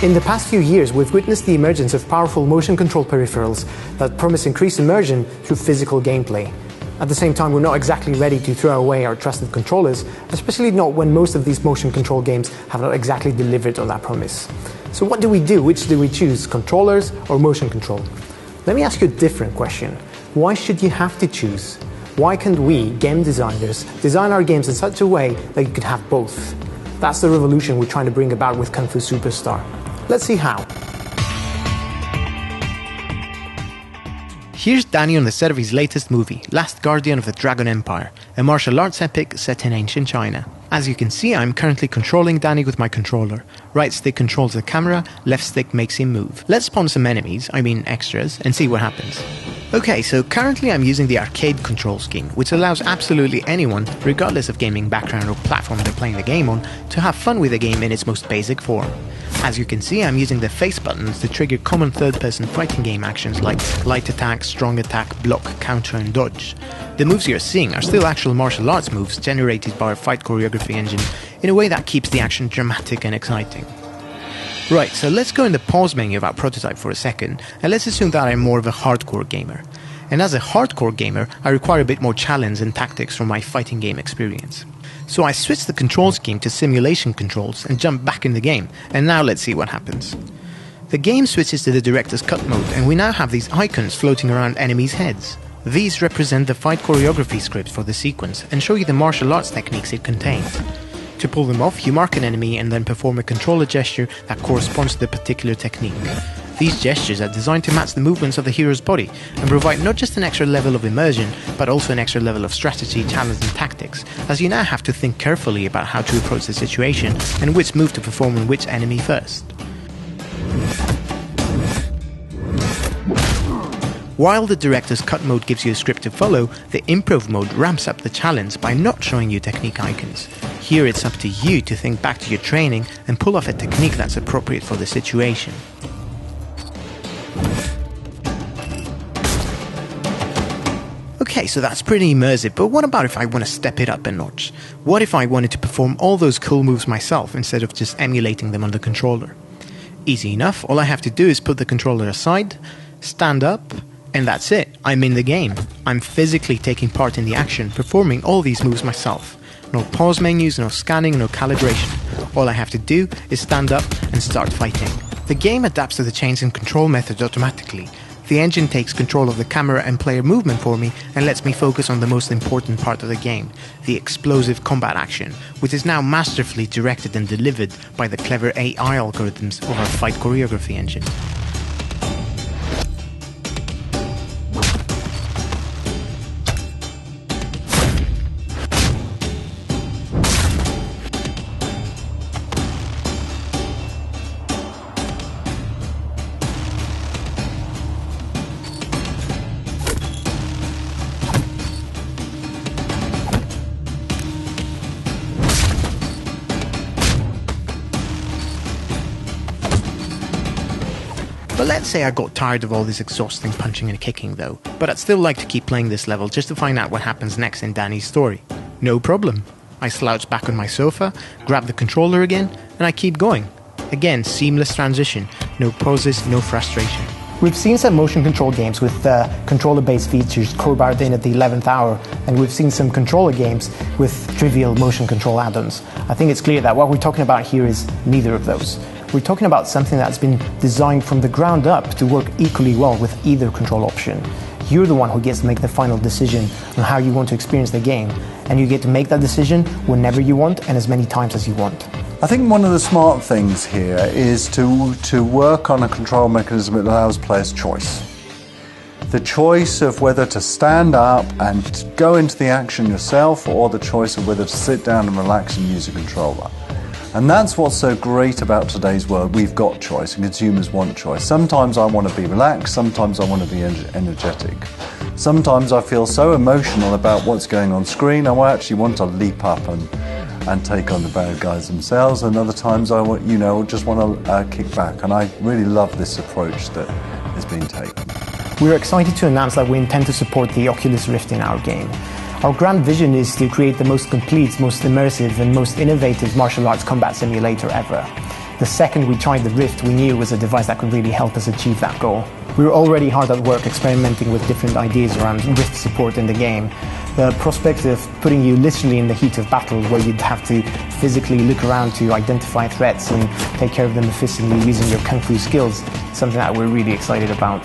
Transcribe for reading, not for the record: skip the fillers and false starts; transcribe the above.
In the past few years, we've witnessed the emergence of powerful motion control peripherals that promise increased immersion through physical gameplay. At the same time, we're not exactly ready to throw away our trusted controllers, especially not when most of these motion control games have not exactly delivered on that promise. So what do we do? Which do we choose, controllers or motion control? Let me ask you a different question. Why should you have to choose? Why can't we, game designers, design our games in such a way that you could have both? That's the revolution we're trying to bring about with Kung Fu Superstar. Let's see how. Here's Danny on the set of his latest movie, Last Guardian of the Dragon Empire, a martial arts epic set in ancient China. As you can see, I'm currently controlling Danny with my controller. Right stick controls the camera, left stick makes him move. Let's spawn some enemies, extras, and see what happens. Okay, so currently I'm using the arcade control scheme, which allows absolutely anyone, regardless of gaming background or platform they're playing the game on, to have fun with the game in its most basic form. As you can see, I'm using the face buttons to trigger common third-person fighting game actions like light attack, strong attack, block, counter and dodge. The moves you're seeing are still actual martial arts moves generated by our fight choreography engine in a way that keeps the action dramatic and exciting. Right, so let's go in the pause menu of our prototype for a second, and let's assume that I'm more of a hardcore gamer. And as a hardcore gamer, I require a bit more challenge and tactics from my fighting game experience. So I switched the control scheme to simulation controls and jumped back in the game, and now let's see what happens. The game switches to the director's cut mode, and we now have these icons floating around enemies' heads. These represent the fight choreography script for the sequence and show you the martial arts techniques it contains. To pull them off, you mark an enemy and then perform a controller gesture that corresponds to the particular technique. These gestures are designed to match the movements of the hero's body and provide not just an extra level of immersion, but also an extra level of strategy, challenge and tactics, as you now have to think carefully about how to approach the situation and which move to perform on which enemy first. While the director's cut mode gives you a script to follow, the improv mode ramps up the challenge by not showing you technique icons. Here it's up to you to think back to your training and pull off a technique that's appropriate for the situation. Okay, so that's pretty immersive, but what about if I want to step it up a notch? What if I wanted to perform all those cool moves myself instead of just emulating them on the controller? Easy enough, all I have to do is put the controller aside, stand up, and that's it, I'm in the game. I'm physically taking part in the action, performing all these moves myself. No pause menus, no scanning, no calibration. All I have to do is stand up and start fighting. The game adapts to the change in control methods automatically. The engine takes control of the camera and player movement for me and lets me focus on the most important part of the game, the explosive combat action, which is now masterfully directed and delivered by the clever AI algorithms of our fight choreography engine. But let's say I got tired of all this exhausting punching and kicking though, but I'd still like to keep playing this level just to find out what happens next in Danny's story. No problem. I slouch back on my sofa, grab the controller again, and I keep going. Again, seamless transition, no pauses, no frustration. We've seen some motion control games with controller-based features crowbarred in at the 11th hour, and we've seen some controller games with trivial motion control add-ons. I think it's clear that what we're talking about here is neither of those. We're talking about something that's been designed from the ground up to work equally well with either control option. You're the one who gets to make the final decision on how you want to experience the game, and you get to make that decision whenever you want and as many times as you want. I think one of the smart things here is to work on a control mechanism that allows players choice. The choice of whether to stand up and go into the action yourself, or the choice of whether to sit down and relax and use a controller. And that's what's so great about today's world. We've got choice and consumers want choice. Sometimes I want to be relaxed, sometimes I want to be energetic. Sometimes I feel so emotional about what's going on screen, I actually want to leap up and take on the bad guys themselves, and other times I want, just want to kick back. And I really love this approach that is being taken. We're excited to announce that we intend to support the Oculus Rift in our game. Our grand vision is to create the most complete, most immersive and most innovative martial arts combat simulator ever. The second we tried the Rift, we knew it was a device that could really help us achieve that goal. We were already hard at work experimenting with different ideas around Rift support in the game. The prospect of putting you literally in the heat of battle, where you'd have to physically look around to identify threats and take care of them efficiently using your kung fu skills, something that we're really excited about.